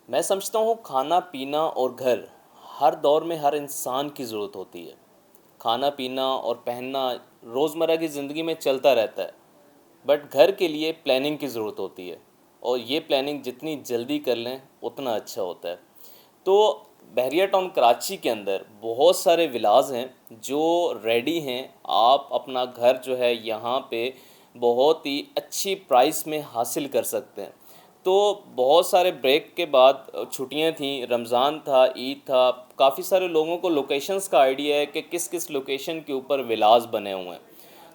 मैं समझता हूँ खाना पीना और घर हर दौर में हर इंसान की ज़रूरत होती है। खाना पीना और पहनना रोज़मर्रा की ज़िंदगी में चलता रहता है, बट घर के लिए प्लानिंग की ज़रूरत होती है और ये प्लानिंग जितनी जल्दी कर लें उतना अच्छा होता है। तो बहरिया टाउन कराची के अंदर बहुत सारे विलाज हैं जो रेडी हैं। आप अपना घर जो है यहाँ पे बहुत ही अच्छी प्राइस में हासिल कर सकते हैं। तो बहुत सारे ब्रेक के बाद छुट्टियां थी, रमज़ान था, ईद था, काफ़ी सारे लोगों को लोकेशंस का आइडिया है कि किस किस लोकेशन के ऊपर विलास बने हुए हैं।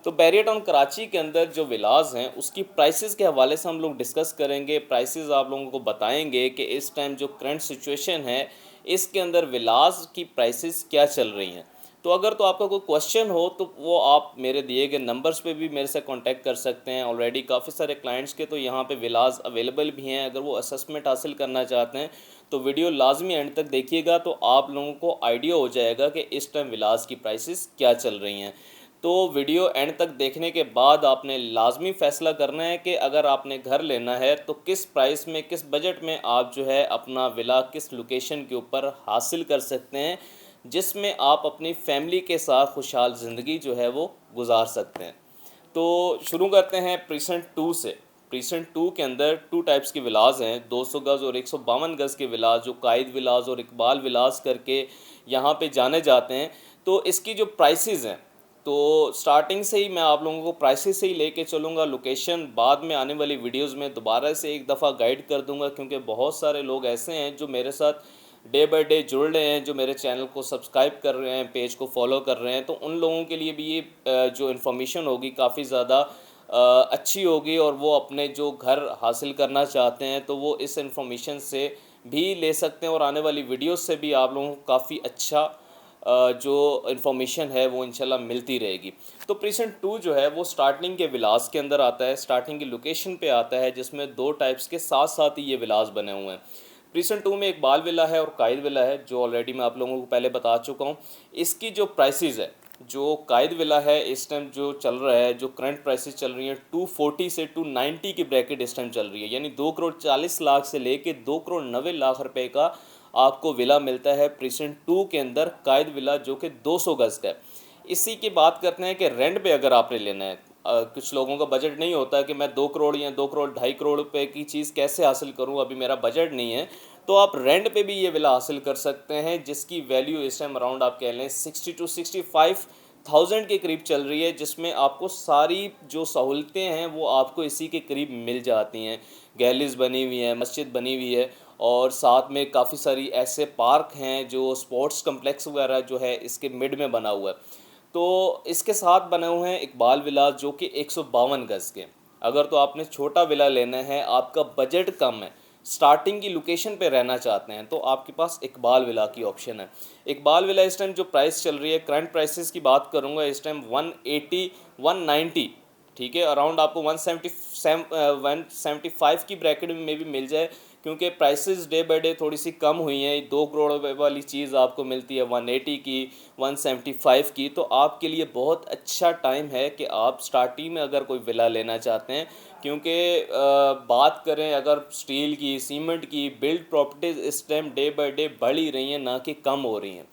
तो बैरियर टाउन कराची के अंदर जो विलास हैं उसकी प्राइसेस के हवाले से हम लोग डिस्कस करेंगे। प्राइसेस आप लोगों को बताएंगे कि इस टाइम जो करंट सिचुएशन है इसके अंदर विलास की प्राइसेस क्या चल रही हैं। तो अगर तो आपका कोई क्वेश्चन हो तो वो आप मेरे दिए गए नंबर्स पे भी मेरे से कांटेक्ट कर सकते हैं। ऑलरेडी काफ़ी सारे क्लाइंट्स के तो यहाँ पे विलास अवेलेबल भी हैं। अगर वो असेसमेंट हासिल करना चाहते हैं तो वीडियो लाजमी एंड तक देखिएगा, तो आप लोगों को आइडिया हो जाएगा कि इस टाइम विलास की प्राइसेस क्या चल रही हैं। तो वीडियो एंड तक देखने के बाद आपने लाजमी फ़ैसला करना है कि अगर आपने घर लेना है तो किस प्राइस में, किस बजट में आप जो है अपना विला किस लोकेशन के ऊपर हासिल कर सकते हैं, जिसमें आप अपनी फैमिली के साथ खुशहाल ज़िंदगी जो है वो गुजार सकते हैं। तो शुरू करते हैं प्रीसेंट टू से। प्रीसेंट टू के अंदर टू टाइप्स के विलास हैं, 200 गज़ और 152 गज़ के विलास, जो कायद विलास और इकबाल विलास करके यहाँ पे जाने जाते हैं। तो इसकी जो प्राइसेस हैं, तो स्टार्टिंग से ही मैं आप लोगों को प्राइसेस से ही लेके चलूँगा। लोकेशन बाद में आने वाली वीडियोस में दोबारा से एक दफ़ा गाइड कर दूंगा, क्योंकि बहुत सारे लोग ऐसे हैं जो मेरे साथ डे बाय डे जुड़ रहे हैं, जो मेरे चैनल को सब्सक्राइब कर रहे हैं, पेज को फॉलो कर रहे हैं। तो उन लोगों के लिए भी ये जो इन्फॉर्मेशन होगी काफ़ी ज़्यादा अच्छी होगी, और वो अपने जो घर हासिल करना चाहते हैं तो वो इस इन्फॉर्मेशन से भी ले सकते हैं, और आने वाली वीडियोस से भी आप लोगों को काफ़ी अच्छा जो इन्फॉर्मेशन है वो इंशाल्लाह मिलती रहेगी। तो प्रीसेंट टू जो है वो स्टार्टिंग के विलास के अंदर आता है, स्टार्टिंग की लोकेशन पे आता है, जिसमें दो टाइप्स के साथ साथ ही ये विलास बने हुए हैं। प्रीसेंट टू में एक बाल विला है और कायद विला है, जो ऑलरेडी मैं आप लोगों को पहले बता चुका हूँ। इसकी जो प्राइसेस है, जो कायद विला है इस टाइम जो चल रहा है, जो करंट प्राइसेस चल रही हैं 240 से 290 की ब्रैकेट इस टाइम चल रही है, यानी 2 करोड़ 40 लाख से लेके 2 करोड़ 90 लाख रुपए का आपको विला मिलता है प्रीसेंट टू के अंदर, कायद विला जो कि 200 गज़ का है। इसी की बात करते हैं कि रेंट पे अगर आपने लेना है, कुछ लोगों का बजट नहीं होता कि मैं 2 करोड़ या 2 करोड़ 2.5 करोड़ रुपए की चीज़ कैसे हासिल करूं, अभी मेरा बजट नहीं है। तो आप रेंट पे भी ये विला हासिल कर सकते हैं, जिसकी वैल्यू इस टाइम अराउंड आप कह लें 60 to 65,000 के करीब चल रही है, जिसमें आपको सारी जो सहूलतें हैं वो आपको इसी के करीब मिल जाती हैं। गैलरीज बनी हुई है, मस्जिद बनी हुई है, और साथ में काफ़ी सारी ऐसे पार्क हैं जो स्पोर्ट्स कम्प्लेक्स वगैरह जो है इसके मिड में बना हुआ है। तो इसके साथ बने हुए हैं इकबाल विला जो कि 152 गज़ के। अगर तो आपने छोटा विला लेना है, आपका बजट कम है, स्टार्टिंग की लोकेशन पे रहना चाहते हैं, तो आपके पास इकबाल विला की ऑप्शन है। इकबाल विला इस टाइम जो प्राइस चल रही है, करंट प्राइसेस की बात करूंगा, इस टाइम 180 190, ठीक है, अराउंड आपको 175 की ब्रैकेट में भी मिल जाए, क्योंकि प्राइसेस डे बाय डे थोड़ी सी कम हुई हैं। 2 करोड़ वाली चीज़ आपको मिलती है 180 की, 175 की। तो आपके लिए बहुत अच्छा टाइम है कि आप स्टार्टिंग में अगर कोई विला लेना चाहते हैं, क्योंकि बात करें अगर स्टील की, सीमेंट की, बिल्ड प्रॉपर्टीज़ इस टाइम डे बाय डे बढ़ ही रही हैं, ना कि कम हो रही हैं।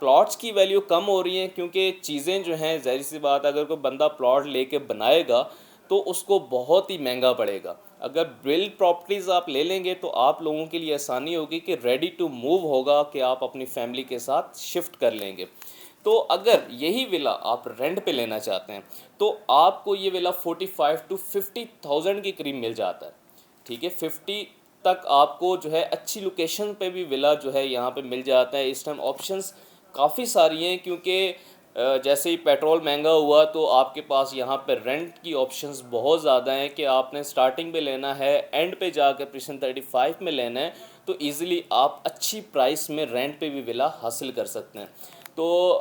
प्लॉट्स की वैल्यू कम हो रही है, क्योंकि चीज़ें जो हैं, ज़ाहिर सी बात, अगर कोई बंदा प्लॉट लेके बनाएगा तो उसको बहुत ही महंगा पड़ेगा। अगर बिल्ड प्रॉपर्टीज़ आप ले लेंगे तो आप लोगों के लिए आसानी होगी कि रेडी टू मूव होगा, कि आप अपनी फैमिली के साथ शिफ्ट कर लेंगे। तो अगर यही विला आप रेंट पे लेना चाहते हैं तो आपको ये विला 45 to 50,000 के करीब मिल जाता है, ठीक है। 50 तक आपको जो है अच्छी लोकेशन पे भी विला जो है यहाँ पे मिल जाता है। इस टाइम ऑप्शंस काफ़ी सारी हैं, क्योंकि जैसे ही पेट्रोल महंगा हुआ तो आपके पास यहाँ पे रेंट की ऑप्शंस बहुत ज़्यादा हैं, कि आपने स्टार्टिंग पे लेना है, एंड पे जाकर प्रीसेंट 35 में लेना है, तो इजीली आप अच्छी प्राइस में रेंट पे भी विला हासिल कर सकते हैं। तो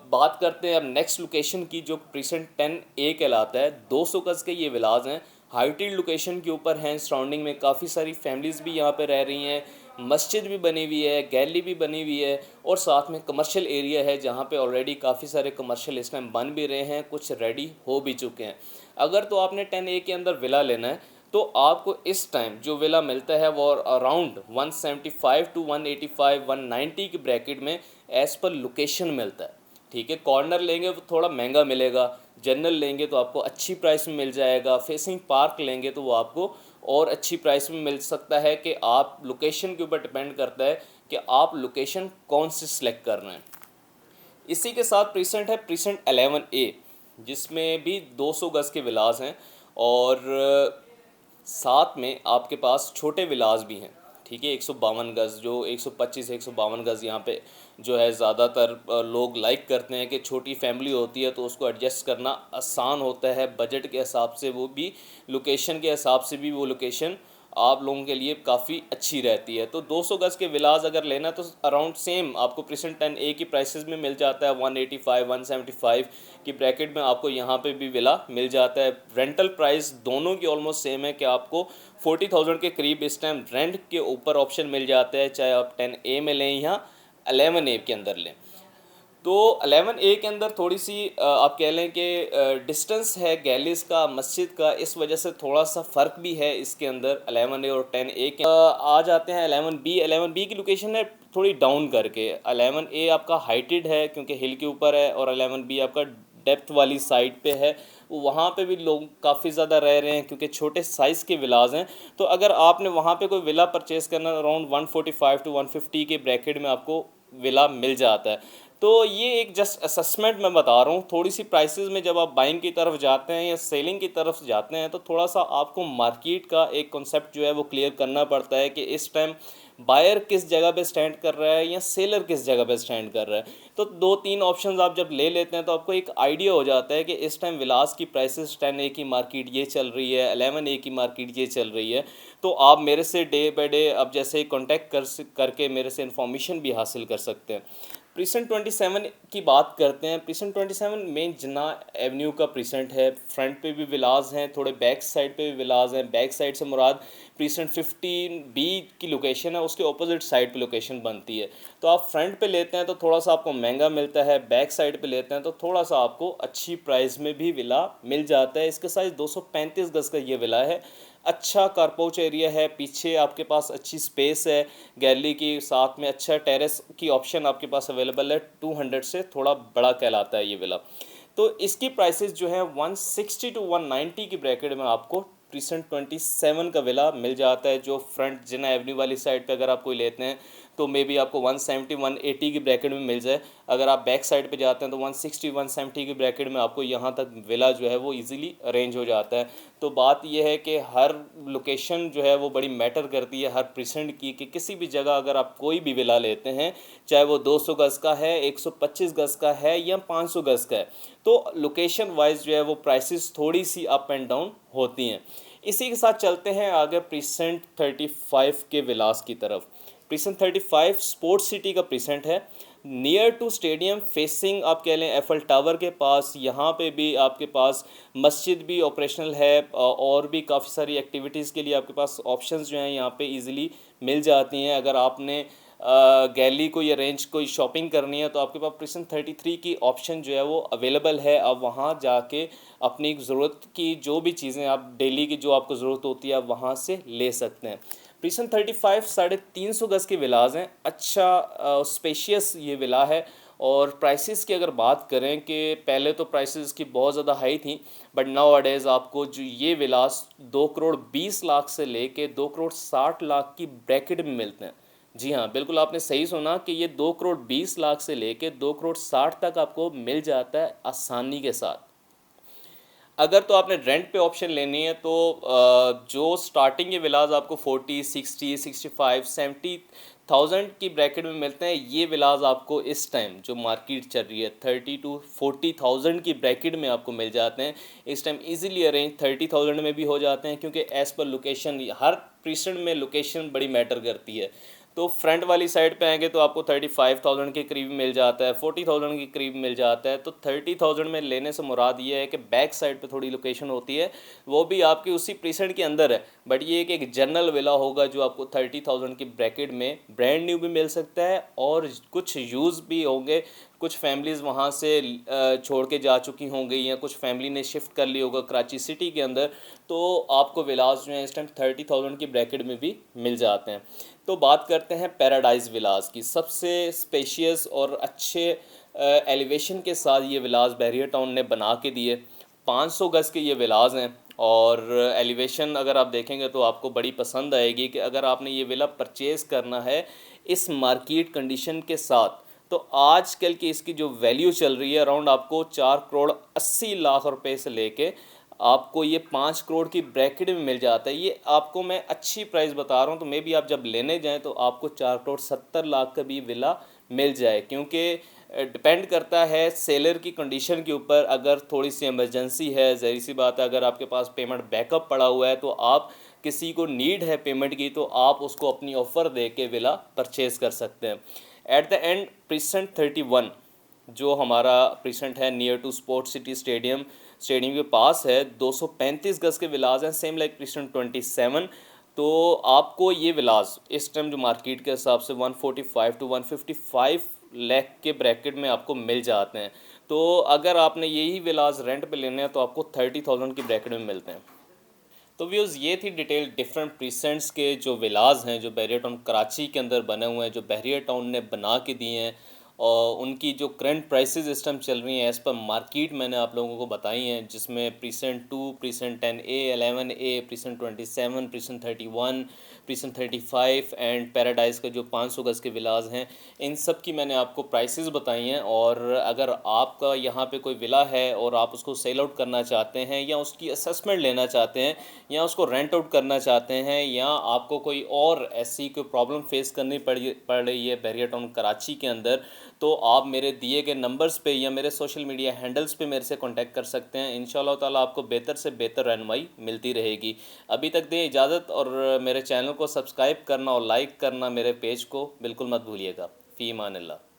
बात करते हैं अब नेक्स्ट लोकेशन की, जो प्रीसेंट 10A कहलाता है। 200 गज़ के ये विलाज हैं, हाइटेड लोकेशन के ऊपर हैं, सराउंडिंग में काफ़ी सारी फैमिलीज़ भी यहाँ पे रह रही हैं, मस्जिद भी बनी हुई है, गैलरी भी बनी हुई है, और साथ में कमर्शियल एरिया है, जहाँ पे ऑलरेडी काफ़ी सारे कमर्शियल इस टाइम बन भी रहे हैं, कुछ रेडी हो भी चुके हैं। अगर तो आपने 10A के अंदर विला लेना है तो आपको इस टाइम जो विला मिलता है वो अराउंड 175 टू 185 190 के ब्रैकेट में एज़ पर लोकेशन मिलता है। ठीक है, कॉर्नर लेंगे तो थोड़ा महंगा मिलेगा, जनरल लेंगे तो आपको अच्छी प्राइस में मिल जाएगा, फेसिंग पार्क लेंगे तो वो आपको और अच्छी प्राइस में मिल सकता है। कि आप लोकेशन के ऊपर डिपेंड करता है कि आप लोकेशन कौन सी सिलेक्ट कर रहे हैं। इसी के साथ प्रीसेंट है प्रीसेंट 11A, जिसमें भी 200 गज़ के विलास हैं और साथ में आपके पास छोटे विलास भी हैं। ठीक है, 152 गज़, जो 125 152 गज़ यहाँ पे जो है ज़्यादातर लोग लाइक करते हैं कि छोटी फैमिली होती है तो उसको एडजस्ट करना आसान होता है, बजट के हिसाब से वो भी, लोकेशन के हिसाब से भी वो लोकेशन आप लोगों के लिए काफ़ी अच्छी रहती है। तो 200 गज़ के विलास अगर लेना तो अराउंड सेम आपको प्रीसेंट 10A की प्राइसेस में मिल जाता है, 185 175 की ब्रैकेट में आपको यहाँ पे भी विला मिल जाता है। रेंटल प्राइस दोनों की ऑलमोस्ट सेम है कि आपको 40,000 के करीब इस टाइम रेंट के ऊपर ऑप्शन मिल जाता है, चाहे आप 10A में लें या 11A के अंदर लें। तो 11A के अंदर थोड़ी सी आप कह लें कि डिस्टेंस है गैलीज का मस्जिद का, इस वजह से थोड़ा सा फ़र्क भी है इसके अंदर 11A और 10A के। आ जाते हैं 11B की लोकेशन है थोड़ी डाउन करके। 11A आपका हाइटेड है क्योंकि हिल के ऊपर है, और 11B आपका डेप्थ वाली साइड पे है, वहाँ पे भी लोग काफ़ी ज़्यादा रह रहे हैं क्योंकि छोटे साइज़ के विलाज हैं। तो अगर आपने वहाँ पे कोई विला परचेज़ करना, अराउंड 145 टू 150 के ब्रैकेट में आपको विला मिल जाता है। तो ये एक जस्ट असेसमेंट मैं बता रहा हूँ। थोड़ी सी प्राइसेस में जब आप बाइंग की तरफ जाते हैं या सेलिंग की तरफ जाते हैं तो थोड़ा सा आपको मार्केट का एक कॉन्सेप्ट जो है वो क्लियर करना पड़ता है कि इस टाइम बायर किस जगह पे स्टैंड कर रहा है या सेलर किस जगह पे स्टैंड कर रहा है। तो 2-3 ऑप्शंस आप जब ले लेते हैं तो आपको एक आइडिया हो जाता है कि इस टाइम विलास की प्राइसेस 10A की मार्केट ये चल रही है, 11A की मार्केट ये चल रही है। तो आप मेरे से डे बाय डे अब जैसे कांटेक्ट करके मेरे से इन्फॉर्मेशन भी हासिल कर सकते हैं। प्रीसेंट 27 की बात करते हैं। प्रीसेंट 27 मेन जिन्ना एवेन्यू का प्रीसेंट है। फ्रंट पे भी विलाज हैं, थोड़े बैक साइड पे भी विलाज हैं। बैक साइड से मुराद प्रीसेंट 15B की लोकेशन है, उसके ऑपोजिट साइड पे लोकेशन बनती है। तो आप फ्रंट पे लेते हैं तो थोड़ा सा आपको महंगा मिलता है, बैक साइड पे लेते हैं तो थोड़ा सा आपको अच्छी प्राइस में भी विला मिल जाता है। इसका साइज़ 235 गज़ का ये विला है। अच्छा कारपोच एरिया है, पीछे आपके पास अच्छी स्पेस है गैलरी की, साथ में अच्छा टेरेस की ऑप्शन आपके पास अवेलेबल है। 200 से थोड़ा बड़ा कहलाता है ये विला। तो इसकी प्राइसेस जो है 160 टू 190 की ब्रैकेट में आपको प्रीसेंट 27 का विला मिल जाता है। जो फ्रंट जिना एवेन्यू वाली साइड पे अगर आप कोई लेते हैं तो मे बी आपको 170 180 की ब्रैकेट में मिल जाए। अगर आप बैक साइड पे जाते हैं तो 160 170 की ब्रैकेट में आपको यहाँ तक विला जो है वो इजीली अरेंज हो जाता है। तो बात यह है कि हर लोकेशन जो है वो बड़ी मैटर करती है हर प्रीसेंट की, कि किसी भी जगह अगर आप कोई भी विला लेते हैं, चाहे वो 200 गज़ का है, 125 गज़ का है या 500 गज़ का है, तो लोकेशन वाइज जो है वो प्राइसेस थोड़ी सी अप एंड डाउन होती हैं। इसी के साथ चलते हैं आगे प्रीसेंट 35 के विलास की तरफ। प्रीसेंट 35 स्पोर्ट्स सिटी का प्रीसेंट है, नियर टू स्टेडियम, फेसिंग आप कह लें एफएल टावर के पास। यहाँ पे भी आपके पास मस्जिद भी ऑपरेशनल है और भी काफ़ी सारी एक्टिविटीज़ के लिए आपके पास ऑप्शंस जो हैं यहाँ पे इजीली मिल जाती हैं। अगर आपने गैलरी कोई अरेंज कोई शॉपिंग करनी है तो आपके पास प्रीसेंट 33 की ऑप्शन जो है वो अवेलेबल है। आप वहाँ जाके अपनी ज़रूरत की जो भी चीज़ें आप डेली की जो आपको ज़रूरत होती है आप वहाँ से ले सकते हैं। प्रीसेंट 35 350 गज़ के विलाज हैं। अच्छा स्पेशियस ये विला है। और प्राइसेस की अगर बात करें कि पहले तो प्राइसेस की बहुत ज़्यादा हाई थी, बट नाउ अडेज़ आपको जो ये विलास 2 करोड़ 20 लाख से लेके 2 करोड़ 60 लाख की ब्रैकेट में मिलते हैं। जी हाँ, बिल्कुल आपने सही सुना कि ये 2 करोड़ 20 लाख से लेके 2 करोड़ 60 तक आपको मिल जाता है आसानी के साथ। अगर तो आपने रेंट पे ऑप्शन लेनी है तो जो स्टार्टिंग के विलाज आपको 40 60 65 70,000 की ब्रैकेट में मिलते हैं, ये विलाज आपको इस टाइम जो मार्केट चल रही है 30 टू 40,000 की ब्रैकेट में आपको मिल जाते हैं। इस टाइम इजीली अरेंज 30,000 में भी हो जाते हैं क्योंकि एज़ पर लोकेशन हर प्रीसेंट में लोकेशन बड़ी मैटर करती है। तो फ्रंट वाली साइड पे आएंगे तो आपको 35,000 के करीब मिल जाता है, 40,000 के करीब मिल जाता है। तो 30,000 में लेने से मुराद ये है कि बैक साइड पे थोड़ी लोकेशन होती है, वो भी आपकी उसी प्रीसेंट के अंदर है, बट ये एक जनरल विला होगा जो आपको 30,000 की ब्रैकेट में ब्रांड न्यू भी मिल सकता है और कुछ यूज़ भी होंगे, कुछ फैमिलीज़ वहाँ से छोड़ के जा चुकी होंगी या कुछ फैमिली ने शिफ्ट कर लिया होगा कराची सिटी के अंदर, तो आपको विलास जो हैं इस टाइम 30,000 की ब्रैकेट में भी मिल जाते हैं। तो बात करते हैं पैराडाइज विलास की। सबसे स्पेशियस और अच्छे एलिवेशन के साथ ये विलास बैरियर टाउन ने बना के दिए। 500 गज़ के ये विलास हैं और एलिवेशन अगर आप देखेंगे तो आपको बड़ी पसंद आएगी कि अगर आपने ये विला परचेज़ करना है इस मार्केट कंडीशन के साथ, तो आजकल की इसकी जो वैल्यू चल रही है अराउंड आपको 4 करोड़ 80 लाख रुपए से लेके आपको ये 5 करोड़ की ब्रैकेट में मिल जाता है। ये आपको मैं अच्छी प्राइस बता रहा हूँ, तो मे बी आप जब लेने जाएं तो आपको 4 करोड़ 70 लाख का भी विला मिल जाए, क्योंकि डिपेंड करता है सेलर की कंडीशन के ऊपर। अगर थोड़ी सी इमरजेंसी है, ज़ाहिर सी बात है, अगर आपके पास पेमेंट बैकअप पड़ा हुआ है तो आप किसी को नीड है पेमेंट की तो आप उसको अपनी ऑफ़र दे के विला परचेज़ कर सकते हैं। एट द एंड प्रीसेंट 31 जो हमारा प्रीसेंट है near to sport city stadium के पास है, 235 गज़ के विलास हैं, सेम लाइक प्रीसेंट 27। तो आपको ये विलास इस टाइम जो मार्केट के हिसाब से 145 टू 155 लाख के ब्रैकेट में आपको मिल जाते हैं। तो अगर आपने यही विलास रेंट पे लेने हैं तो आपको 30,000 की ब्रैकेट में मिलते हैं। तो व्यूज़ ये थी डिटेल डिफरेंट प्रीसेंट्स के जो विलास हैं जो बैरियर टाउन कराची के अंदर बने हुए हैं, जो बैरियर टाउन ने बना के दिए हैं, और उनकी जो करंट प्राइसेस इस टाइम चल रही हैं एज़ पर मार्केट मैंने आप लोगों को बताई हैं, जिसमें precinct 2, precinct 10A, 11A, precinct 27, precinct 31, precinct 35 and paradise का जो 500 गज़ के विलास हैं, इन सब की मैंने आपको प्राइसेस बताई हैं। और अगर आपका यहाँ पे कोई विला है और आप उसको सेल आउट करना चाहते हैं या उसकी असेसमेंट लेना चाहते हैं या उसको रेंट आउट करना चाहते हैं या आपको कोई और ऐसी कोई प्रॉब्लम फेस करनी पड़ रही है बैरियर टाउन कराची के अंदर, तो आप मेरे दिए गए नंबर्स पे या मेरे सोशल मीडिया हैंडल्स पे मेरे से कांटेक्ट कर सकते हैं। इंशाल्लाह ताला आपको बेहतर से बेहतर रहनुमाई मिलती रहेगी। अभी तक दें इजाज़त, और मेरे चैनल को सब्सक्राइब करना और लाइक करना मेरे पेज को बिल्कुल मत भूलिएगा। फ़ी अमान अल्लाह।